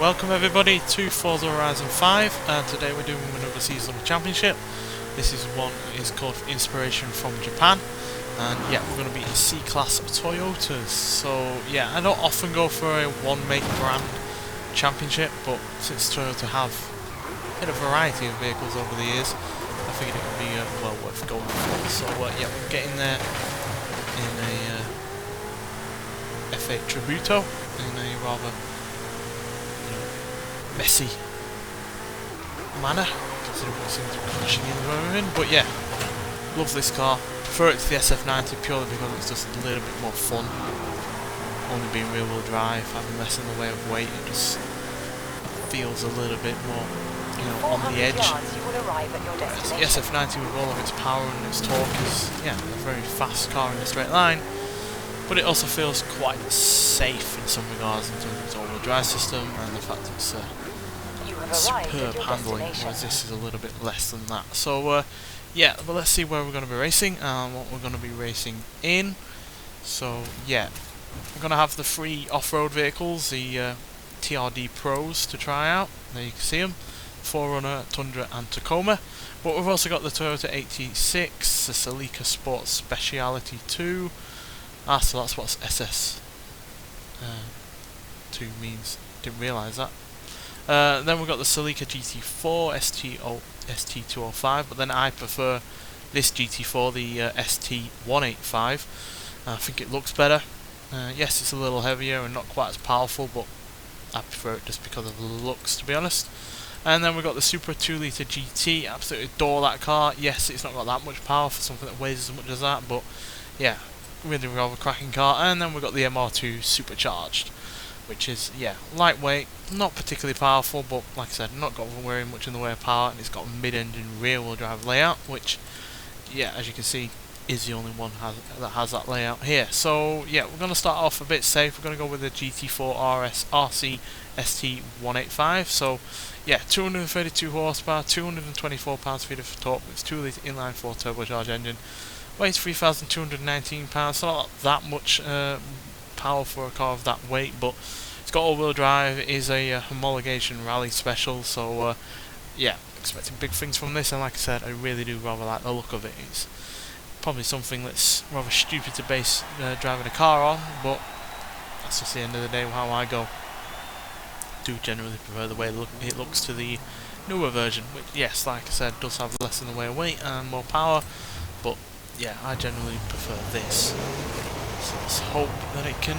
Welcome everybody to Forza Horizon 5, and today we're doing another season of the championship. This is called Inspiration from Japan, and yeah, we're going to be in C-Class Toyotas. So yeah, I don't often go for a one-make brand championship, but since Toyota have a variety of vehicles over the years, I figured it would be well worth going for. So yeah, we're getting there in a F8 Tributo in a rather messy manner, considering what seems to be crashing in where we're in. But yeah, love this car. Prefer it to the SF90 purely because it's just a little bit more fun. Only being rear wheel drive, having less in the way of weight, it just feels a little bit more, you know, on the edge. The SF90 with all of its power and its torque is, yeah, a very fast car in a straight line. But it also feels quite safe in some regards in terms of its all-wheel drive system and the fact it's superb handling, whereas this is a little bit less than that. So yeah, but let's see where we're going to be racing and what we're going to be racing in. So yeah, we're going to have the three off-road vehicles, the TRD Pros to try out. There you can see them, Forerunner, Tundra and Tacoma. But we've also got the Toyota 86, the Celica Sport Speciality 2. So that's what SS 2 means, didn't realise that. Then we've got the Celica GT4 ST205, but then I prefer this GT4, the ST185. I think it looks better. Yes, it's a little heavier and not quite as powerful, but I prefer it just because of the looks, to be honest. And then we've got the Supra 2-litre GT. Absolutely adore that car. Yes, it's not got that much power for something that weighs as much as that, but yeah, really rather cracking car. And then we've got the MR2 Supercharged, which is, yeah, lightweight, not particularly powerful, but like I said, not got very much in the way of power, and it's got a mid-engine rear-wheel drive layout, which, yeah, as you can see, is the only one that has that layout here. So yeah, we're going to start off a bit safe. We're going to go with the GT4 RC ST185. So yeah, 232 horsepower, 224 pounds-feet of torque. It's 2-litre inline 4 turbocharged engine. Weighs 3,219 pounds. So not that much power for a car of that weight, but it's got all-wheel drive. It is a homologation rally special. So yeah, expecting big things from this. And like I said, I really do rather like the look of it. It's probably something that's rather stupid to base driving a car on, but that's just the end of the day how I go. Do generally prefer the way it looks to the newer version, which, yes, like I said, does have less in the way of weight and more power, but yeah, I generally prefer this. So let's hope that it can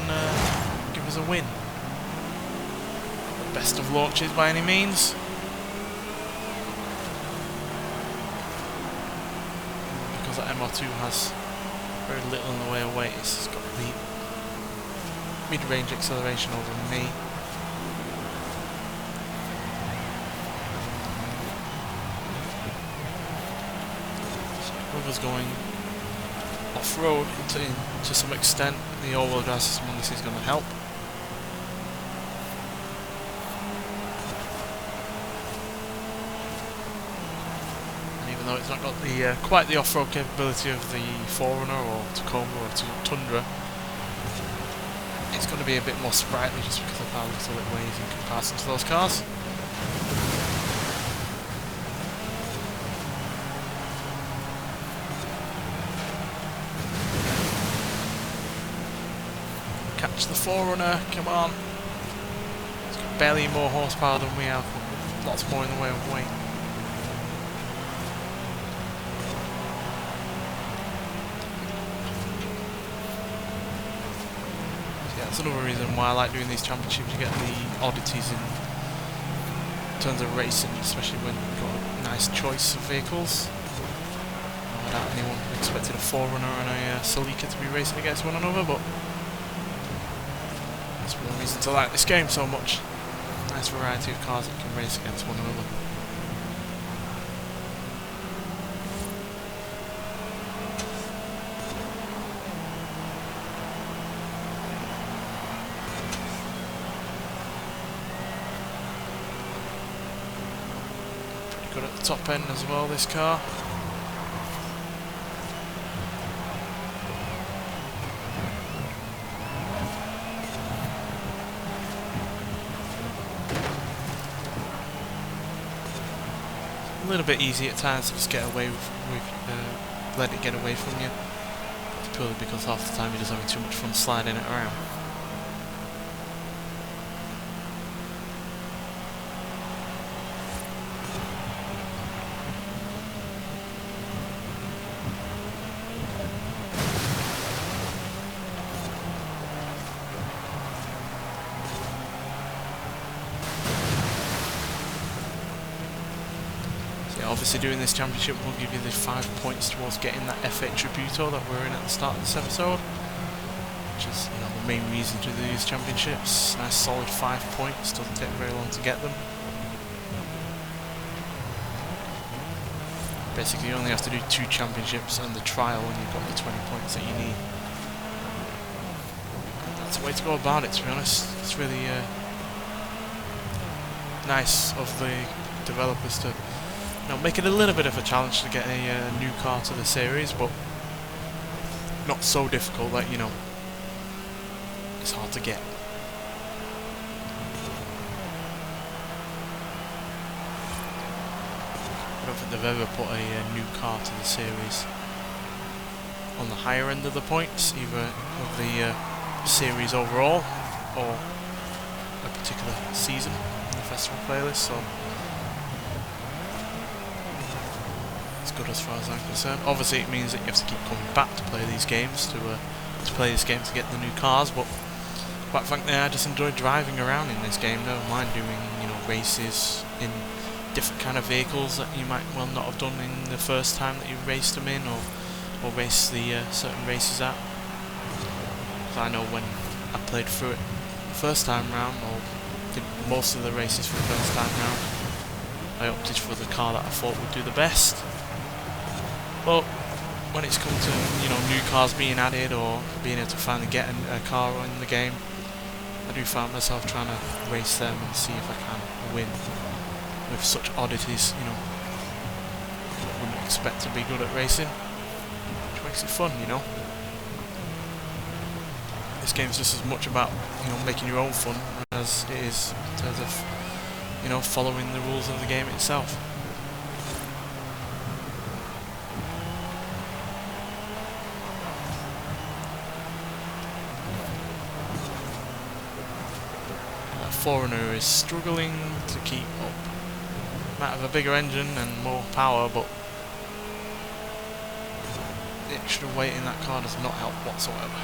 give us a win. Not the best of launches by any means. That MR2 has very little in the way of weight. It's got the mid-range acceleration over me. With us going off-road to some extent, the all-wheel drive system on this is going to help. Though it's not got the quite the off-road capability of the Forerunner or Tacoma or Tundra, it's going to be a bit more sprightly just because of how little it weighs in comparison to those cars. Catch the Forerunner, come on! It's got barely more horsepower than we have, but lots more in the way of weight. That's another reason why I like doing these championships. You get the oddities in terms of racing, especially when you've got a nice choice of vehicles. I doubt anyone expected a Forerunner and a Celica to be racing against one another, but that's one reason to like this game so much. Nice variety of cars that can race against one another. Good at the top end as well, this car. a little bit easy at times to just get away let it get away from you. It's purely because half the time you're just having too much fun sliding it around. Obviously doing this championship will give you the 5 points towards getting that F8 Tributo that we're in at the start of this episode, which is, you know, the main reason to do these championships. Nice solid 5 points, doesn't take very long to get them. Basically you only have to do 2 championships and the trial and you've got the 20 points that you need. That's the way to go about it, to be honest. It's really nice of the developers to make it a little bit of a challenge to get a new car to the series, but not so difficult that, you know, it's hard to get. I don't think they've ever put a new car to the series on the higher end of the points, either of the series overall or a particular season in the festival playlist, so good as far as I'm concerned. Obviously it means that you have to keep coming back to play these games to play this game to get the new cars, but quite frankly I just enjoy driving around in this game. Never mind doing, you know, races in different kind of vehicles that you might well not have done in the first time that you raced them in, or race the certain races at. Because I know when I played through it the first time round, or did most of the races for the first time round, I opted for the car that I thought would do the best. But when it's come to, you know, new cars being added or being able to finally get a car in the game, I do find myself trying to race them and see if I can win with such oddities, you know, I wouldn't expect to be good at racing, which makes it fun, you know. This game's just as much about, you know, making your own fun as it is in terms of, you know, following the rules of the game itself. Forerunner is struggling to keep up. Might have a bigger engine and more power, but the extra weight in that car does not help whatsoever.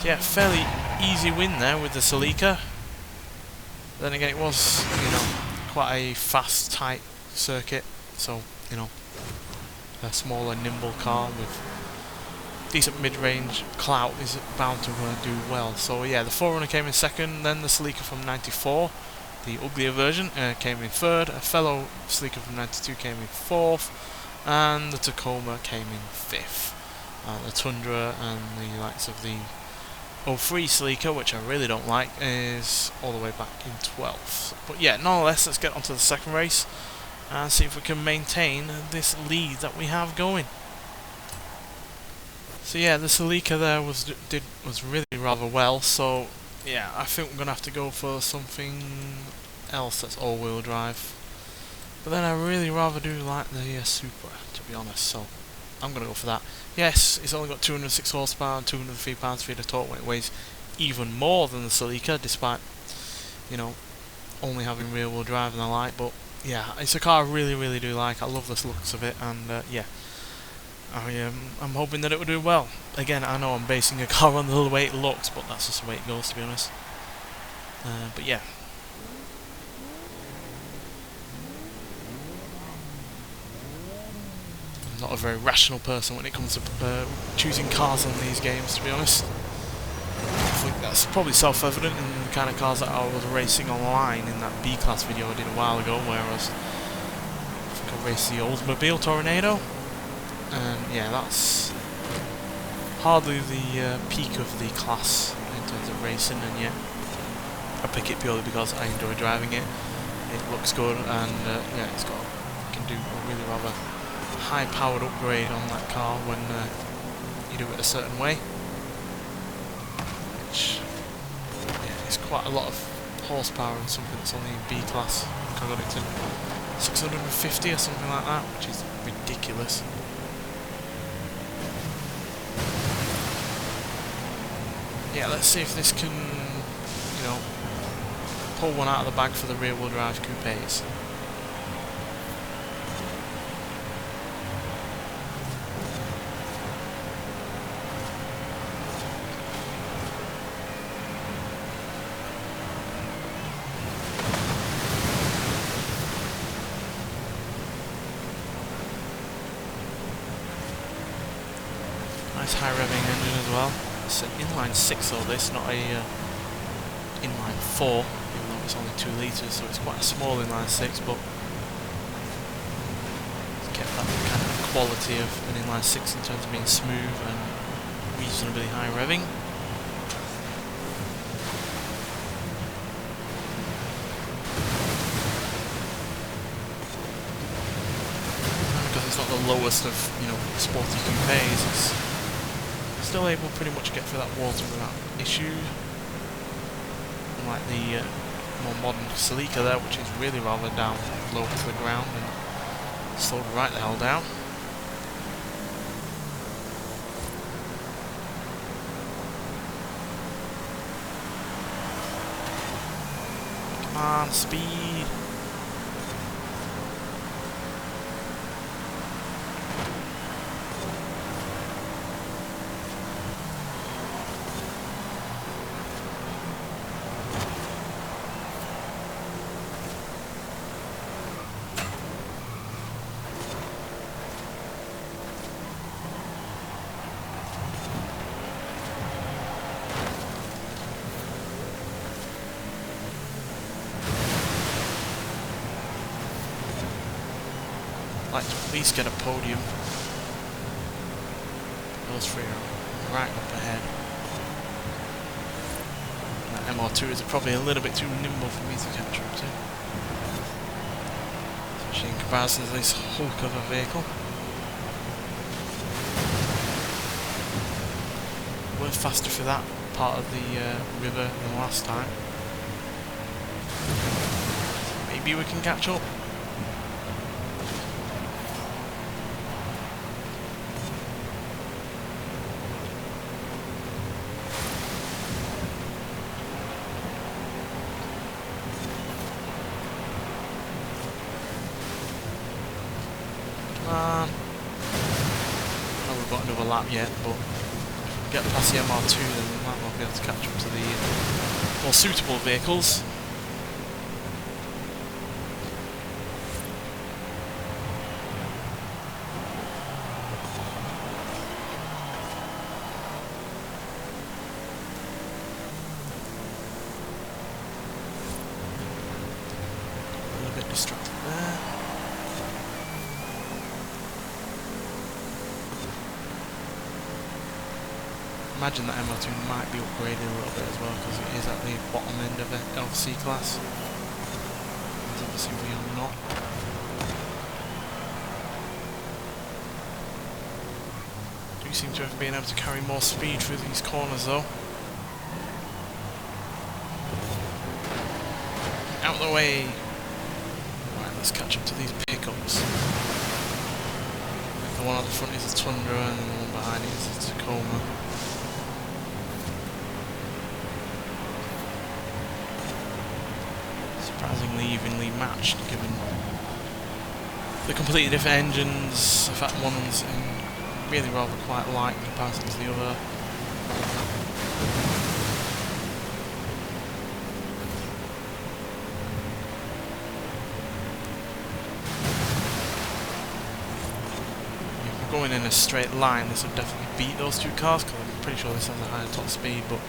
So yeah, fairly easy win there with the Celica. Then again, it was, you know, quite a fast, tight circuit, so, you know, a smaller, nimble car with decent mid-range clout is bound to do well. So yeah, the Forerunner came in second, then the Celica from 94, the uglier version, came in third, a fellow Celica from 92 came in fourth, and the Tacoma came in fifth. The Tundra and the likes of the 03 Celica, which I really don't like, is all the way back in 12th. But yeah, nonetheless, let's get on to the second race and see if we can maintain this lead that we have going. So yeah, the Celica there was really rather well, so yeah, I think we're going to have to go for something else that's all-wheel drive. But then I really rather do like the Supra, to be honest, so I'm going to go for that. Yes, it's only got 206 horsepower and 203 pounds-feet of torque when it weighs even more than the Celica, despite, you know, only having rear-wheel drive and the like, but yeah, it's a car I really do like. I love the looks of it, and yeah, I'm hoping that it will do well. Again, I know I'm basing a car on the way it looks, but that's just the way it goes, to be honest. But yeah. I'm not a very rational person when it comes to choosing cars on these games, to be honest. I think that's probably self-evident in the kind of cars that I was racing online in that B-Class video I did a while ago, where I think I raced the Oldsmobile Tornado. And yeah, that's hardly the peak of the class in terms of racing, and yet I pick it purely because I enjoy driving it. It looks good, and yeah, it can do a really rather high-powered upgrade on that car when you do it a certain way, which yeah, is quite a lot of horsepower and something that's only in B class. I got it to 650 or something like that, which is ridiculous. Yeah, let's see if this can, you know, pull one out of the bag for the rear-wheel drive coupes. Nice high revving engine as well. It's an inline 6 though this, not a inline 4, even though it's only 2 litres, so it's quite a small inline 6, but it's kept that kind of quality of an inline 6 in terms of being smooth and reasonably high revving. And because it's not the lowest of, you know, sporty coupes, it's still able to pretty much get through that water without issue. Unlike the more modern Celica there, which is really rather down low to the ground and slowed right the hell down. Come on, speed! Like to at least get a podium. Those three are right up ahead. That MR2 is probably a little bit too nimble for me to catch up to. Especially in comparison to this hulk of a vehicle. We're faster for that part of the river than last time. Maybe we can catch up. I know we've got another lap yet, but get past the MR2 then we might not be able to catch up to the more suitable vehicles. A little bit distracted there. Imagine that MR2 might be upgraded a little bit as well, because it is at the bottom end of the LC class. As obviously we are not. Do seem to have been able to carry more speed through these corners though. Out of the way! Right, let's catch up to these pickups. The one at the front is a Tundra and the one behind it is a Tacoma. Surprisingly evenly matched, given the completely different engines. In fact, one's really rather quite light in comparison to the other. If we're going in a straight line, this would definitely beat those two cars, because I'm pretty sure this has a higher top speed, but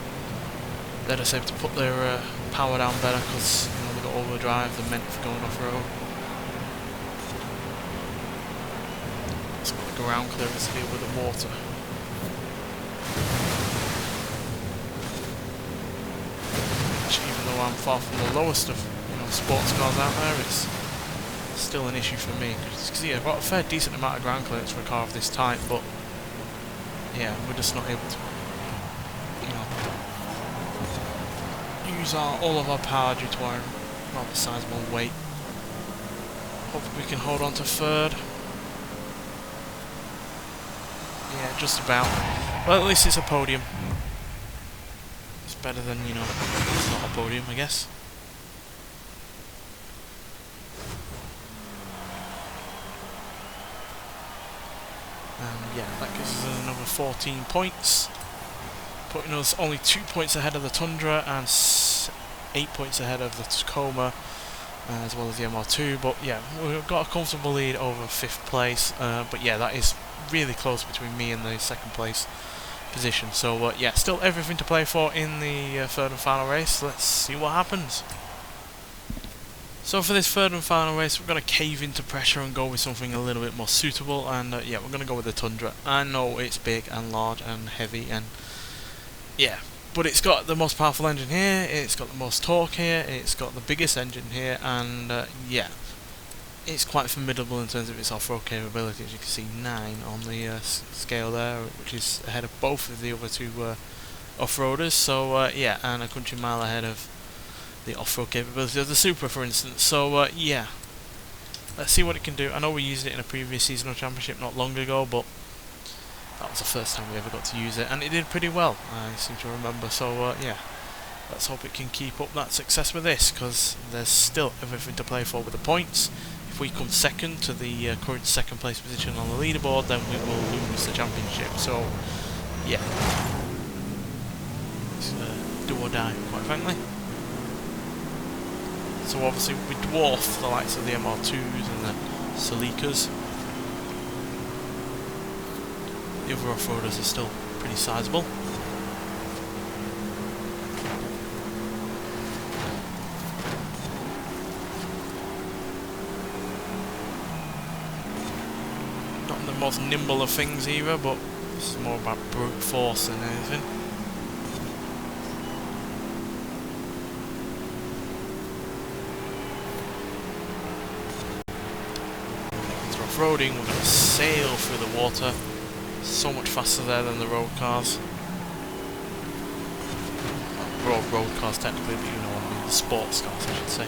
they're just able to put their power down better, because you know, they've got all-wheel drive, they're meant for going off-road. It's got the ground clearance to deal with the water. Which, even though I'm far from the lowest of, you know, sports cars out there, it's still an issue for me. Because yeah, I've got a fair decent amount of ground clearance for a car of this type, but yeah, we're just not able to, you know, use all of our power due to our rather sizable weight. Hope we can hold on to third. Yeah, just about. Well, at least it's a podium. It's better than, you know, it's not a podium, I guess. And yeah, that gives us another 14 points. Putting us only 2 points ahead of the Tundra and 8 points ahead of the Tacoma, as well as the MR2. But yeah, we've got a comfortable lead over 5th place. But yeah, that is really close between me and the 2nd place position. So yeah, still everything to play for in the 3rd and final race. Let's see what happens. So for this 3rd and final race, we're going to cave into pressure and go with something a little bit more suitable. And yeah, we're going to go with the Tundra. I know it's big and large and heavy, and yeah, but it's got the most powerful engine here, it's got the most torque here, it's got the biggest engine here, and yeah, it's quite formidable in terms of its off-road capability. As you can see, 9 on the scale there, which is ahead of both of the other two off-roaders. So yeah, and a country mile ahead of the off-road capability of the Supra, for instance. So yeah, let's see what it can do. I know we used it in a previous seasonal championship not long ago, but that was the first time we ever got to use it, and it did pretty well, I seem to remember. So yeah, let's hope it can keep up that success with this, because there's still everything to play for with the points. If we come second to the current 2nd place position on the leaderboard, then we will lose the championship. So yeah, it's do or die, quite frankly. So obviously we dwarf the likes of the MR2s and the Celicas. The other off-roaders are still pretty sizable. Not the most nimble of things either, but this is more about brute force than anything. Into off-roading, we're going to sail through the water. So much faster there than the road cars. Well, road cars technically, but you know what I mean, the sports cars I should say.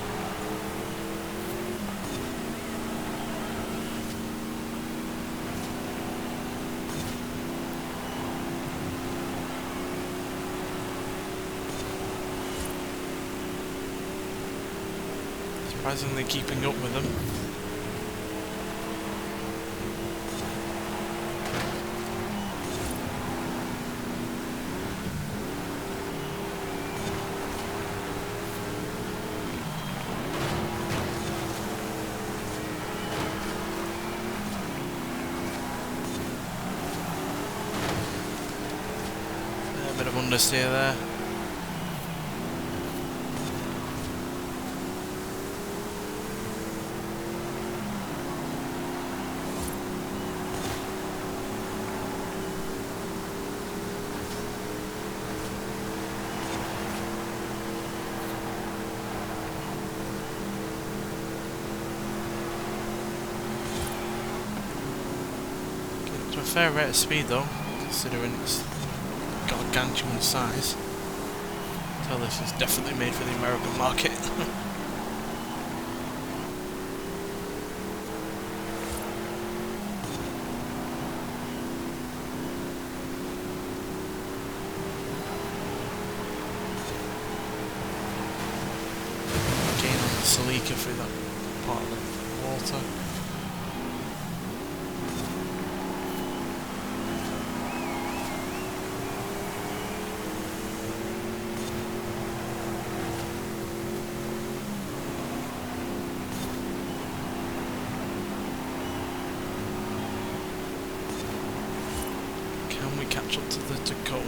Surprisingly keeping up with them. A bit of understeer there. Getting to a fair rate of speed though, considering it's gargantuan size. So this is definitely made for the American market. Again on the Celica through that part of the water. Catch up to the Tacoma.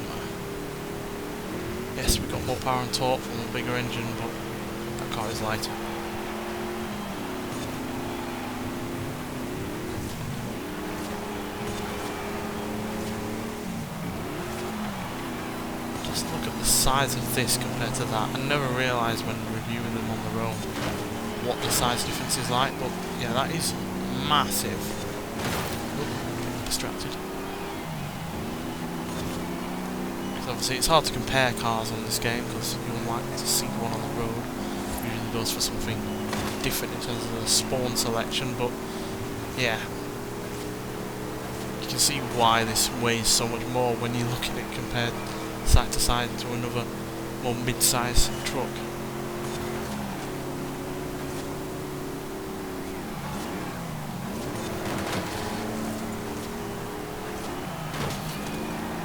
Yes, we got more power and torque from a bigger engine, but that car is lighter. Just look at the size of this compared to that. I never realised when reviewing them on the road what the size difference is like, but yeah, that is massive. Oh, getting distracted. Obviously it's hard to compare cars on this game because you'll like to see one on the road. Usually goes for something different in terms of the spawn selection, but yeah, you can see why this weighs so much more when you look at it compared side to side to another more mid-size truck.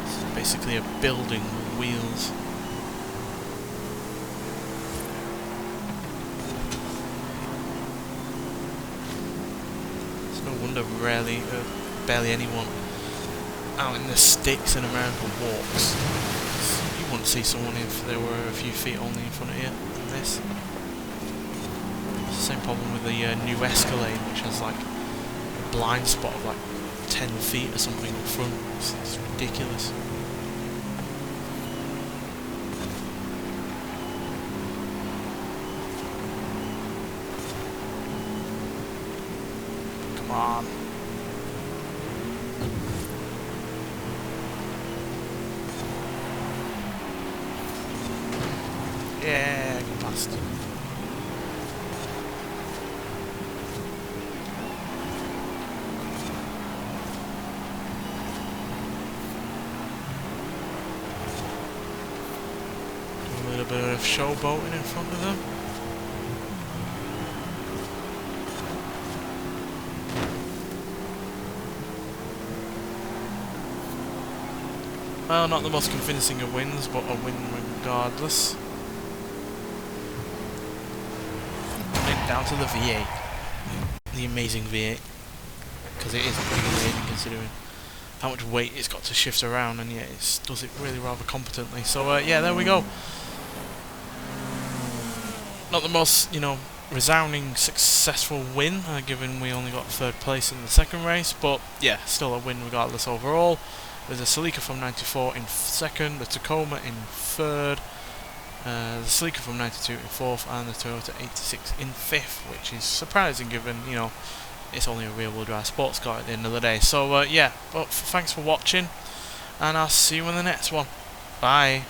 This is basically a building with wheels. It's no wonder barely anyone out in the sticks in America walks. You wouldn't see someone if there were a few feet only in front of you than this. Same problem with the new Escalade, which has like a blind spot of like 10 feet or something in front. It's ridiculous. Come on. Yeah, get past. A little bit of showboating in front of them. Well, not the most convincing of wins, but a win regardless. Down to the V8, the amazing V8, because it is pretty amazing considering how much weight it's got to shift around, and yet it does it really rather competently. So yeah, there we go. Not the most, resounding successful win, given we only got 3rd place in the 2nd race, but yeah, still a win regardless overall. With the Celica from 94 in 2nd, the Tacoma in 3rd. The Celica from 92 in 4th, and the Toyota 86 in 5th, which is surprising given, it's only a rear-wheel drive sports car at the end of the day. So yeah, but thanks for watching, and I'll see you in the next one. Bye.